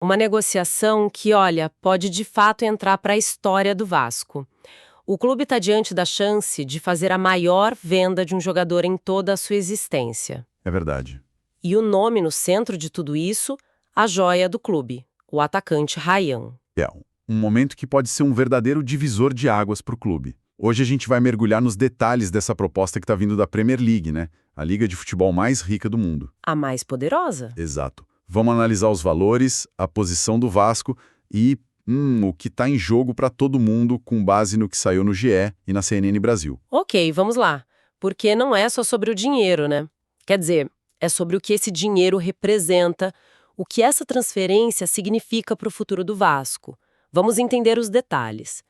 Uma negociação que, olha, pode de fato entrar para a história do Vasco. O clube está diante da chance de fazer a maior venda de um jogador em toda a sua existência. É verdade. E o nome no centro de tudo isso, a joia do clube, o atacante Ryan. É um momento que pode ser um verdadeiro divisor de águas para o clube. Hoje a gente vai mergulhar nos detalhes dessa proposta que está vindo da Premier League, né? A liga de futebol mais rica do mundo. A mais poderosa. Exato. Vamos analisar os valores, a posição do Vasco e o que está em jogo para todo mundo com base no que saiu no GE e na CNN Brasil. Ok, vamos lá. Porque não é só sobre o dinheiro, né? Quer dizer, é sobre o que esse dinheiro representa, o que essa transferência significa para o futuro do Vasco. Vamos entender os detalhes.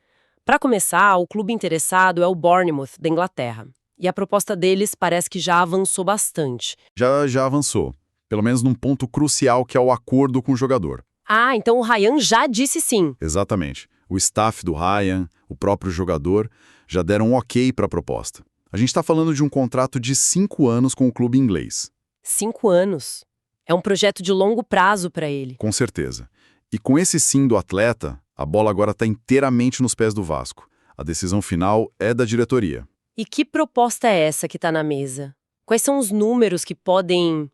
Para começar, o clube interessado é o Bournemouth, da Inglaterra. E a proposta deles parece que já avançou bastante. Já avançou. Pelo menos num ponto crucial que é o acordo com o jogador. Ah, então o Ryan já disse sim. Exatamente. O staff do Ryan, o próprio jogador, já deram um ok para a proposta. A gente está falando de um contrato de 5 anos com o clube inglês. 5 anos. É um projeto de longo prazo para ele. Com certeza. E com esse sim do atleta, a bola agora está inteiramente nos pés do Vasco. A decisão final é da diretoria. E que proposta é essa que está na mesa? Quais são os números que podem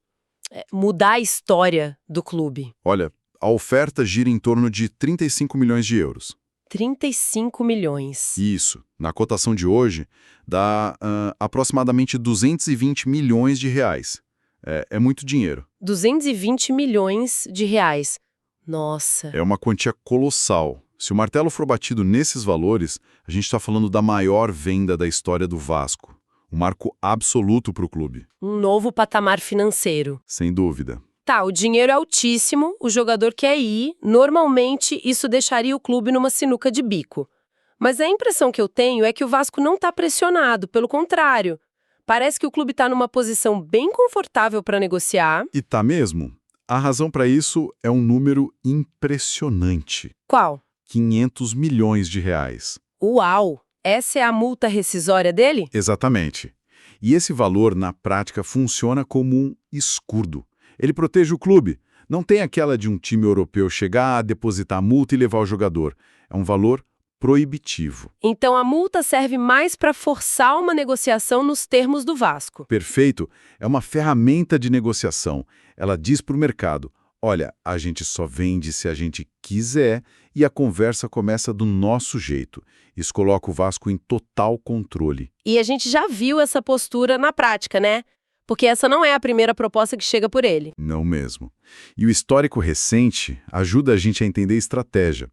mudar a história do clube? Olha, a oferta gira em torno de 35 milhões de euros. 35 milhões. Isso. Na cotação de hoje, dá aproximadamente 220 milhões de reais. É muito dinheiro. 220 milhões de reais. Nossa. É uma quantia colossal. Se o martelo for batido nesses valores, a gente está falando da maior venda da história do Vasco. Um marco absoluto para o clube. Um novo patamar financeiro. Sem dúvida. Tá, o dinheiro é altíssimo, o jogador quer ir, normalmente isso deixaria o clube numa sinuca de bico. Mas a impressão que eu tenho é que o Vasco não está pressionado, pelo contrário. Parece que o clube está numa posição bem confortável para negociar. E tá mesmo? A razão para isso é um número impressionante. Qual? 500 milhões de reais. Uau! Essa é a multa rescisória dele? Exatamente. E esse valor, na prática, funciona como um escudo. Ele protege o clube. Não tem aquela de um time europeu chegar, depositar a multa e levar o jogador. É um valor proibitivo. Então a multa serve mais para forçar uma negociação nos termos do Vasco. Perfeito. É uma ferramenta de negociação. Ela diz para o mercado, olha, a gente só vende se a gente quiser e a conversa começa do nosso jeito. Isso coloca o Vasco em total controle. E a gente já viu essa postura na prática, né? Porque essa não é a primeira proposta que chega por ele. Não mesmo. E o histórico recente ajuda a gente a entender a estratégia.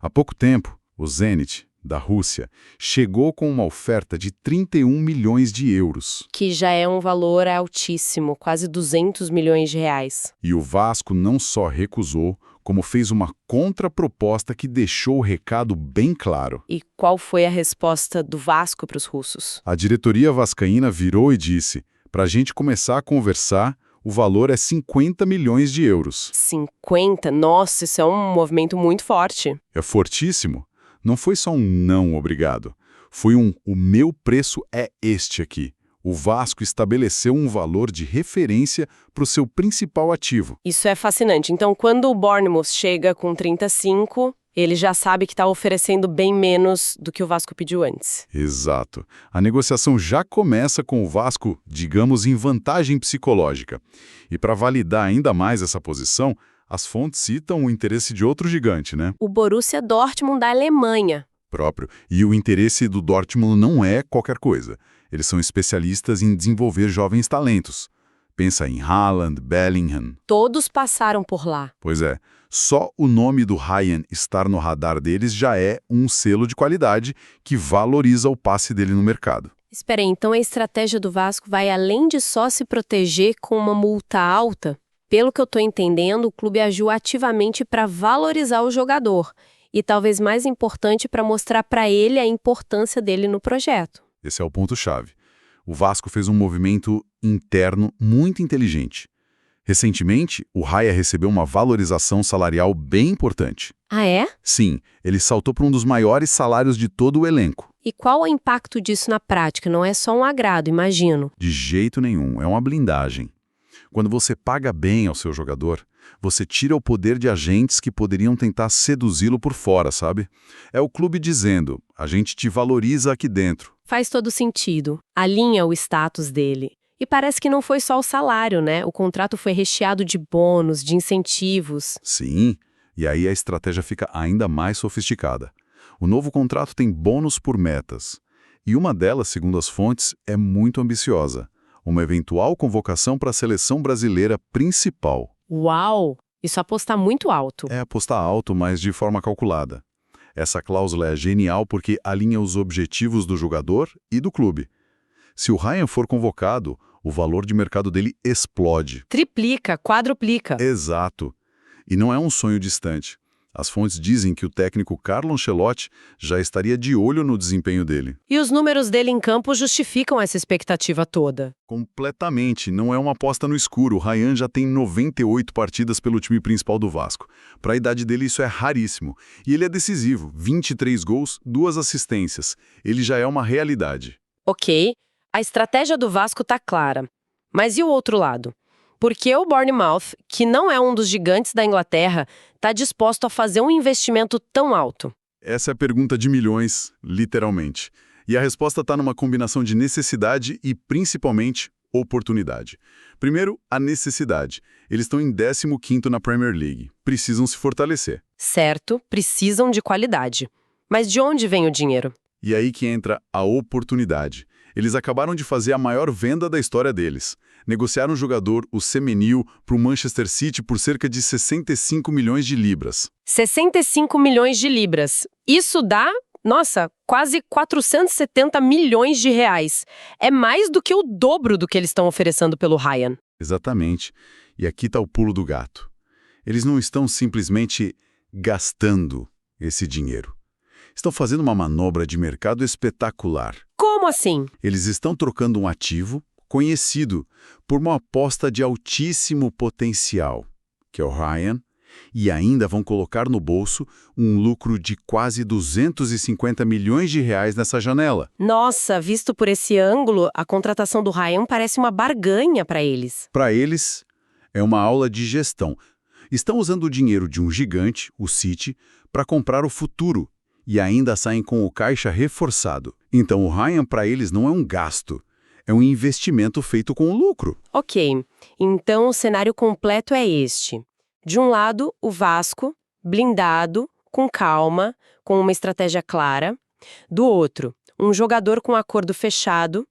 Há pouco tempo, o Zenit, da Rússia, chegou com uma oferta de 31 milhões de euros. Que já é um valor altíssimo, quase 200 milhões de reais. E o Vasco não só recusou, como fez uma contraproposta que deixou o recado bem claro. E qual foi a resposta do Vasco para os russos? A diretoria vascaína virou e disse, para a gente começar a conversar, o valor é 50 milhões de euros. 50? Nossa, isso é um movimento muito forte. É fortíssimo. Não foi só um não, obrigado. Foi o meu preço é este aqui. O Vasco estabeleceu um valor de referência para o seu principal ativo. Isso é fascinante. Então, quando o Bournemouth chega com 35, ele já sabe que está oferecendo bem menos do que o Vasco pediu antes. Exato. A negociação já começa com o Vasco, digamos, em vantagem psicológica. E para validar ainda mais essa posição, as fontes citam o interesse de outro gigante, né? O Borussia Dortmund da Alemanha. Próprio. E o interesse do Dortmund não é qualquer coisa. Eles são especialistas em desenvolver jovens talentos. Pensa em Haaland, Bellingham. Todos passaram por lá. Pois é. Só o nome do Ryan estar no radar deles já é um selo de qualidade que valoriza o passe dele no mercado. Espera aí, então a estratégia do Vasco vai além de só se proteger com uma multa alta? Pelo que eu estou entendendo, o clube agiu ativamente para valorizar o jogador e talvez mais importante para mostrar para ele a importância dele no projeto. Esse é o ponto-chave. O Vasco fez um movimento interno muito inteligente. Recentemente, o Raya recebeu uma valorização salarial bem importante. Ah, é? Sim, ele saltou para um dos maiores salários de todo o elenco. E qual o impacto disso na prática? Não é só um agrado, imagino. De jeito nenhum, é uma blindagem. Quando você paga bem ao seu jogador, Você tira o poder de agentes que poderiam tentar seduzi-lo por fora, sabe? É o clube dizendo, a gente te valoriza aqui dentro. Faz todo sentido. Alinha o status dele. E parece que não foi só o salário, né? O contrato foi recheado de bônus, de incentivos. Sim, e aí a estratégia fica ainda mais sofisticada. O novo contrato tem bônus por metas. E uma delas, segundo as fontes, é muito ambiciosa. Uma eventual convocação para a seleção brasileira principal. Uau! Isso aposta muito alto. É apostar alto, mas de forma calculada. Essa cláusula é genial porque alinha os objetivos do jogador e do clube. Se o Ryan for convocado, o valor de mercado dele explode. Triplica, quadruplica. Exato. E não é um sonho distante. As fontes dizem que o técnico Carlo Ancelotti já estaria de olho no desempenho dele. E os números dele em campo justificam essa expectativa toda. Completamente. Não é uma aposta no escuro. O Ryan já tem 98 partidas pelo time principal do Vasco. Para a idade dele, isso é raríssimo. E ele é decisivo. 23 gols, 2 assistências. Ele já é uma realidade. Ok, a estratégia do Vasco tá clara. Mas e o outro lado? Por que o Bournemouth, que não é um dos gigantes da Inglaterra, está disposto a fazer um investimento tão alto? Essa é a pergunta de milhões, literalmente. E a resposta está numa combinação de necessidade e, principalmente, oportunidade. Primeiro, a necessidade. Eles estão em 15º na Premier League. Precisam se fortalecer. Certo, precisam de qualidade. Mas de onde vem o dinheiro? E aí que entra a oportunidade. Eles acabaram de fazer a maior venda da história deles. Negociaram o jogador, o Semenyo, para o Manchester City por cerca de 65 milhões de libras. 65 milhões de libras. Isso dá, nossa, quase 470 milhões de reais. É mais do que o dobro do que eles estão oferecendo pelo Ryan. Exatamente. E aqui está o pulo do gato. Eles não estão simplesmente gastando esse dinheiro. Estão fazendo uma manobra de mercado espetacular. Como assim? Eles estão trocando um ativo conhecido por uma aposta de altíssimo potencial, que é o Ryan, e ainda vão colocar no bolso um lucro de quase 250 milhões de reais nessa janela. Nossa, visto por esse ângulo, a contratação do Ryan parece uma barganha para eles. Para eles, é uma aula de gestão. Estão usando o dinheiro de um gigante, o City, para comprar o futuro, e ainda saem com o caixa reforçado. Então o Ryan para eles não é um gasto, é um investimento feito com lucro. Ok, então o cenário completo é este. De um lado, o Vasco, blindado, com calma, com uma estratégia clara. Do outro, um jogador com acordo fechado.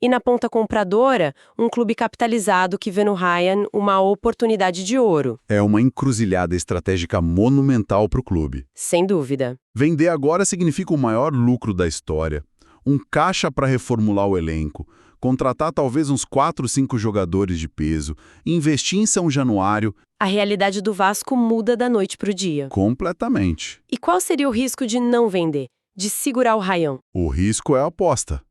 E na ponta compradora, um clube capitalizado que vê no Ryan uma oportunidade de ouro. É uma encruzilhada estratégica monumental para o clube. Sem dúvida. Vender agora significa o maior lucro da história, um caixa para reformular o elenco, contratar talvez uns 4, 5 jogadores de peso, investir em São Januário. A realidade do Vasco muda da noite para o dia. Completamente. E qual seria o risco de não vender, de segurar o Ryan? O risco é a aposta.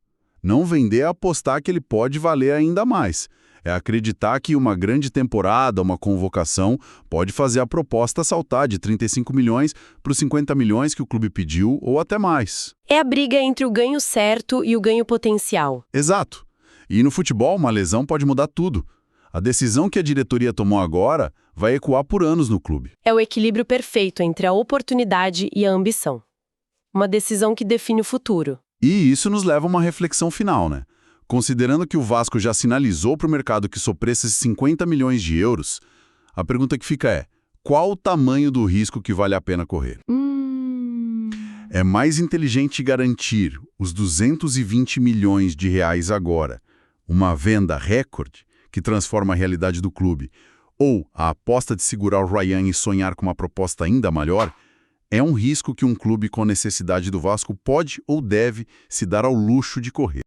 Não vender é apostar que ele pode valer ainda mais. É acreditar que uma grande temporada, uma convocação, pode fazer a proposta saltar de 35 milhões para os 50 milhões que o clube pediu ou até mais. É a briga entre o ganho certo e o ganho potencial. Exato. E no futebol, uma lesão pode mudar tudo. A decisão que a diretoria tomou agora vai ecoar por anos no clube. É o equilíbrio perfeito entre a oportunidade e a ambição. Uma decisão que define o futuro. E isso nos leva a uma reflexão final, né? Considerando que o Vasco já sinalizou para o mercado que sofresse esses 50 milhões de euros, a pergunta que fica é, qual o tamanho do risco que vale a pena correr? É mais inteligente garantir os 220 milhões de reais agora, uma venda recorde que transforma a realidade do clube, ou a aposta de segurar o Ryan e sonhar com uma proposta ainda maior, é um risco que um clube com necessidade do Vasco pode ou deve se dar ao luxo de correr.